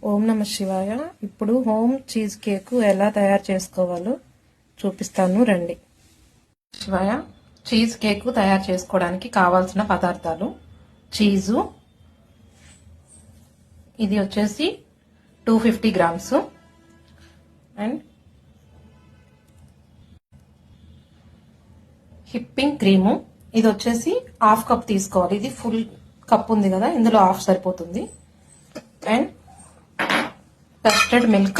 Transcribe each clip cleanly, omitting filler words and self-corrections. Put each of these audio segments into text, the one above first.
ఓం నమ శివాయ. ఇప్పుడు హోమ్ చీజ్ కేక్ ఎలా తయారు చేసుకోవాలో చూపిస్తాను రండి. శివాయ, చీజ్ కేక్ తయారు చేసుకోవడానికి కావాల్సిన పదార్థాలు: చీజు, ఇది వచ్చేసి 250 గ్రామ్స్, అండ్ హిప్పింగ్ క్రీము, ఇది వచ్చేసి హాఫ్ కప్ తీసుకోవాలి. ఇది ఫుల్ కప్ ఉంది కదా, ఇందులో హాఫ్ సరిపోతుంది. And custard milk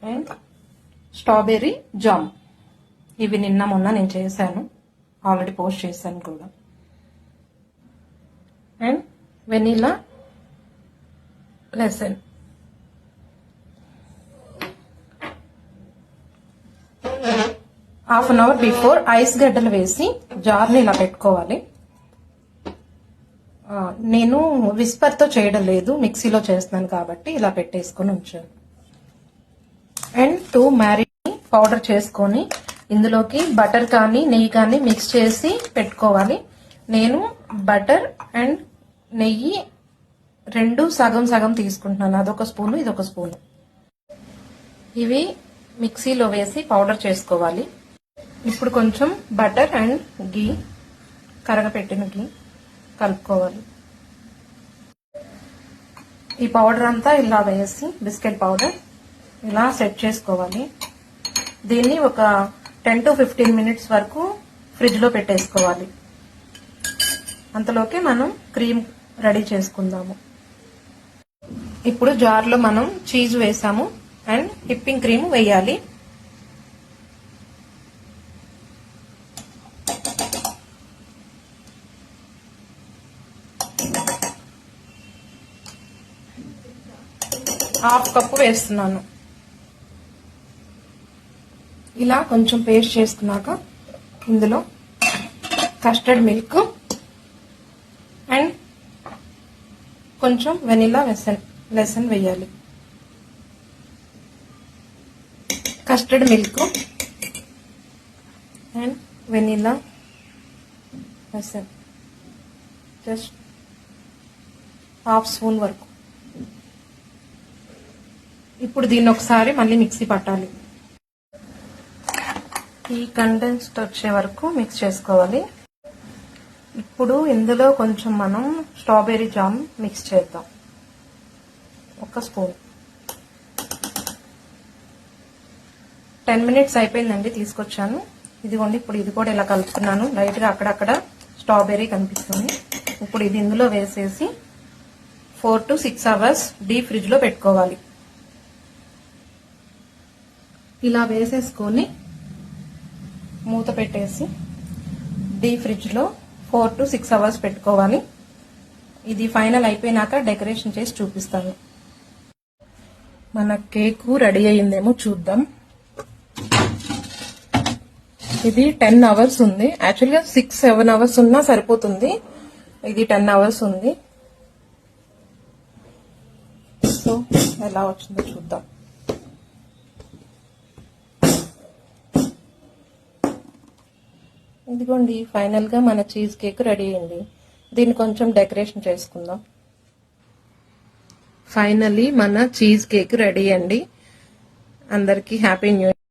and strawberry jam. ఇవి మొన్న నేను చేశాను, ఆల్రెడీ పోస్ట్ చేశాను కూడా. అండ్ వెనిలా లెసన్. Half an hour before ice గడ్డలు వేసి జార్ని ఇలా పెట్టుకోవాలి. నేను విస్పర్ తో చేయడం లేదు, మిక్సీలో చేస్తున్నాను కాబట్టి ఇలా పెట్టేసుకొని ఉంచాను. అండ్ 2 మ్యారీ పౌడర్ చేసుకొని ఇందులోకి బటర్ కానీ నెయ్యి కానీ మిక్స్ చేసి పెట్టుకోవాలి. నేను బటర్ అండ్ నెయ్యి 2 సగం సగం తీసుకుంటున్నాను, అదొక స్పూను ఇదొక స్పూను. ఇవి మిక్సీలో వేసి పౌడర్ చేసుకోవాలి. ఇప్పుడు కొంచెం బటర్ అండ్ గీ, కరగపెట్టిన గీ కలుపుకోవాలి. ఈ పౌడర్ అంతా ఇలా వేసి, బిస్కెట్ పౌడర్ ఇలా సెట్ చేసుకోవాలి. దీన్ని ఒక 10 to 15 మినిట్స్ వరకు ఫ్రిడ్జ్ లో పెట్టేసుకోవాలి. అంతలోకే మనం క్రీమ్ రెడీ చేసుకుందాము. ఇప్పుడు జార్ లో మనం చీజ్ వేసాము అండ్ హిప్పింగ్ క్రీమ్ వేయాలి. హాఫ్ కప్పు వేస్తున్నాను. ఇలా కొంచెం పేస్ట్ చేసుకున్నాక ఇందులో కస్టర్డ్ మిల్క్ అండ్ కొంచెం వెనిలా లెసన్ వేయాలి. Custard milk and vanilla lesson just half spoon వరకు. ఇప్పుడు దీన్ని ఒకసారి మళ్ళీ మిక్సీ పట్టాలి. ఈ కండెన్స్డ్ వచ్చే వరకు మిక్స్ చేసుకోవాలి. ఇప్పుడు ఇందులో కొంచెం మనం స్ట్రాబెర్రీ జామ్ మిక్స్ చేద్దాం, 1 స్పూన్. 10 మినిట్స్ అయిపోయిందండి, తీసుకొచ్చాను. ఇదిగోండి, ఇప్పుడు ఇది కూడా ఇలా కలుపుతున్నాను. లైట్ గా అక్కడక్కడ స్ట్రాబెర్రీ కనిపిస్తుంది. ఇప్పుడు ఇది ఇందులో వేసేసి 4 to 6 అవర్స్ డీప్ ఫ్రిడ్జ్ లో పెట్టుకోవాలి. ఇలా వేసేసుకొని మూత పెట్టేసి డీప్ ఫ్రిడ్జ్ లో 4 to 6 అవర్స్ పెట్టుకోవాలి. ఇది ఫైనల్ అయిపోయినాక డెకరేషన్ చేసి చూపిస్తాను. మన కేక్ రెడీ అయ్యిందేమో చూద్దాం. ఇది 10 అవర్స్ ఉంది. యాక్చువల్గా 6-7 అవర్స్ ఉన్నా సరిపోతుంది. ఇది 10 అవర్స్ ఉంది. సో ఎలా వచ్చిందో చూద్దాం. ఇదిగోండి, ఫైనల్ గా మన చీజ్ కేక్ రెడీ అయింది. దీన్ని కొంచెం డెకరేషన్ చేసుకుందాం. ఫైనల్లీ మన చీజ్ కేక్ రెడీ అండి. అందరికీ హ్యాపీ న్యూ ఇయర్.